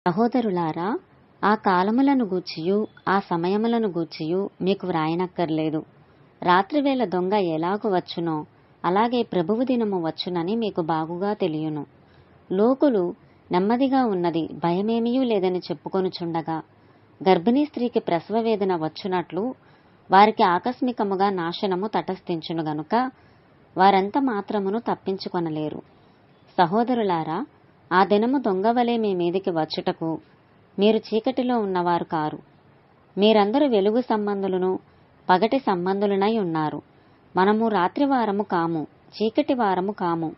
సహోదరులారా, ఆ కాలములను గూర్చియు ఆ సమయములను గూర్చియు మీకు వ్రాయనక్కర్లేదు. రాత్రివేళ దొంగ ఎలాగు వచ్చునో అలాగే ప్రభువు దినము వచ్చునని మీకు బాగుగా తెలియను. లోకులు నెమ్మదిగా ఉన్నది, భయమేమియూ లేదని చెప్పుకొనుచుండగా గర్భిణీ స్త్రీకి ప్రసవ వేదన వచ్చునట్లు వారికి ఆకస్మికముగా నాశనము తటస్థించును గనుక వారెంత మాత్రమును తప్పించుకొనలేరు. సహోదరులారా, ఆ దినము దొంగవలే మీ మీదికి వచ్చుటకు మీరు చీకటిలో ఉన్నవారు కారు. మీరందరూ వెలుగు సంబంధులను పగటి సంబంధులనై ఉన్నారు. మనము రాత్రివారము కాము, చీకటి వారము కాము.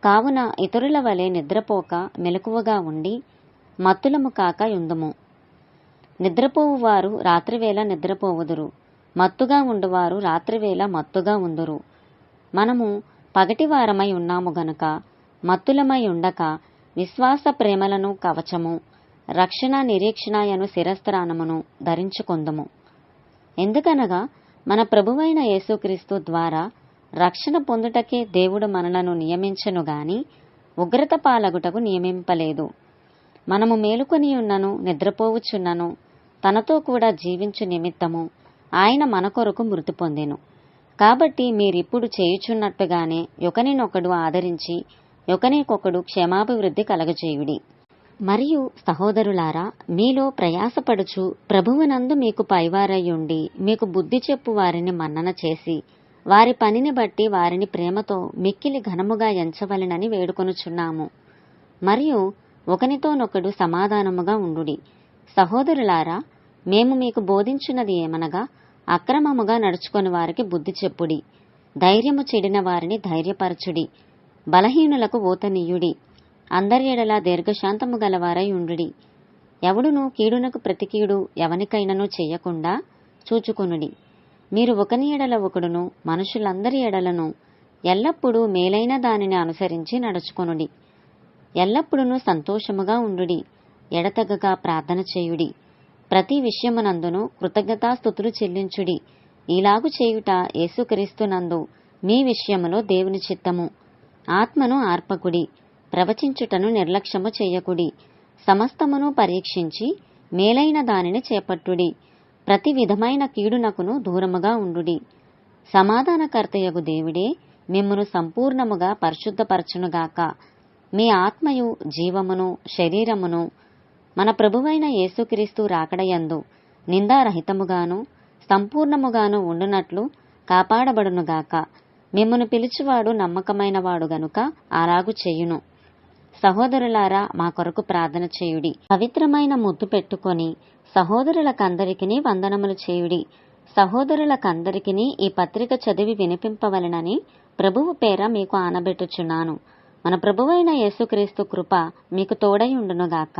కావున ఇతరుల వలె నిద్రపోక మెలకువగా ఉండి మత్తులము కాక యుందుము. నిద్రపోవువారు రాత్రివేళ నిద్రపోవుదురు, మత్తుగా ఉండువారు రాత్రివేళ మత్తుగా ఉందురు. మనము పగటివారమై ఉన్నాము గనుక మత్తులమై ఉండక విశ్వాస ప్రేమలను కవచము, రక్షణ నిరీక్షణయను శిరస్త్రాణమును ధరించుకొందుము. ఎందుకనగా మన ప్రభువైన యేసుక్రీస్తు ద్వారా రక్షణ పొందుటకే దేవుడు మనలను నియమించెను గాని ఉగ్రత పాలగుటకు నియమింపలేదు. మనము మేలుకొనియున్నను నిద్రపోవుచున్నను తనతో కూడా జీవించు నిమిత్తము ఆయన మన కొరకు మృతి పొందెను. కాబట్టి మీరిప్పుడు చేయుచున్నట్టుగానే ఒకనినొకడు ఆదరించి ఒకనికొకడు క్షేమాభివృద్ధి కలగజేయుడి. మరియు సహోదరులారా, మీలో ప్రయాసపడుచు ప్రభువునందు మీకు పైవారయ్యుండి మీకు బుద్ధి చెప్పు వారిని మన్నన చేసి వారి పనిని బట్టి వారిని ప్రేమతో మిక్కిలి ఘనముగా ఎంచవలెనని వేడుకొనుచున్నాము. మరియు ఒకనితోనొకడు సమాధానముగా ఉండుడి. సహోదరులారా, మేము మీకు బోధించున్నది ఏమనగా అక్రమముగా నడుచుకొని వారికి బుద్ధి చెప్పుడి, ధైర్యము చెడిన వారిని ధైర్యపరచుడి, బలహీనులకు ఓతనీయుడి, అందరి ఎడల దీర్ఘశాంతము గలవారై ఉండుడి. ఎవడును కీడునకు ప్రతికీడు ఎవనికైనను చెయ్యకుండా చూచుకొనుడి. మీరు ఒకని ఎడల ఒకడును మనుషులందరి ఎడలను ఎల్లప్పుడూ మేలైన దానిని అనుసరించి నడుచుకొనుడి. ఎల్లప్పుడూ సంతోషముగా ఉండుడి, ఎడతెగక ప్రార్థన చేయుడి, ప్రతి విషయమునందును కృతజ్ఞతాస్తుతులు చెల్లించుడి. ఇలాగు చేయుట యేసుక్రీస్తునందు మీ విషయములో దేవుని చిత్తము. ఆత్మను ఆర్పకుడి, ప్రవచించుటను నిర్లక్ష్యము చెయ్యకుడి, సమస్తమును పరీక్షించి మేలైన దానిని చేపట్టుడి, ప్రతి విధమైన కీడునకును దూరముగా ఉండుడి. సమాధానకర్తయగు దేవుడే మిమ్మును సంపూర్ణముగా పరిశుద్ధపరచునుగాక. మీ ఆత్మయు జీవమును శరీరమును మన ప్రభువైన యేసుక్రీస్తు రాకడయందు నిందారహితముగాను సంపూర్ణముగాను ఉండునట్లు కాపాడబడునుగాక. మిమ్మును పిలుచువాడు నమ్మకమైన వాడు గనుక అలాగు చేయును. సహోదరులారా, మా కొరకు ప్రార్థన చేయుడి. పవిత్రమైన ముద్దు పెట్టుకొని సహోదరులకందరికీ వందనములు చేయుడి. సహోదరులకందరికీ ఈ పత్రిక చదివి వినిపింపవలెనని ప్రభువు పేర మీకు ఆనబెట్టుచున్నాను. మన ప్రభువైన యేసుక్రీస్తు కృప మీకు తోడై ఉండునుగాక.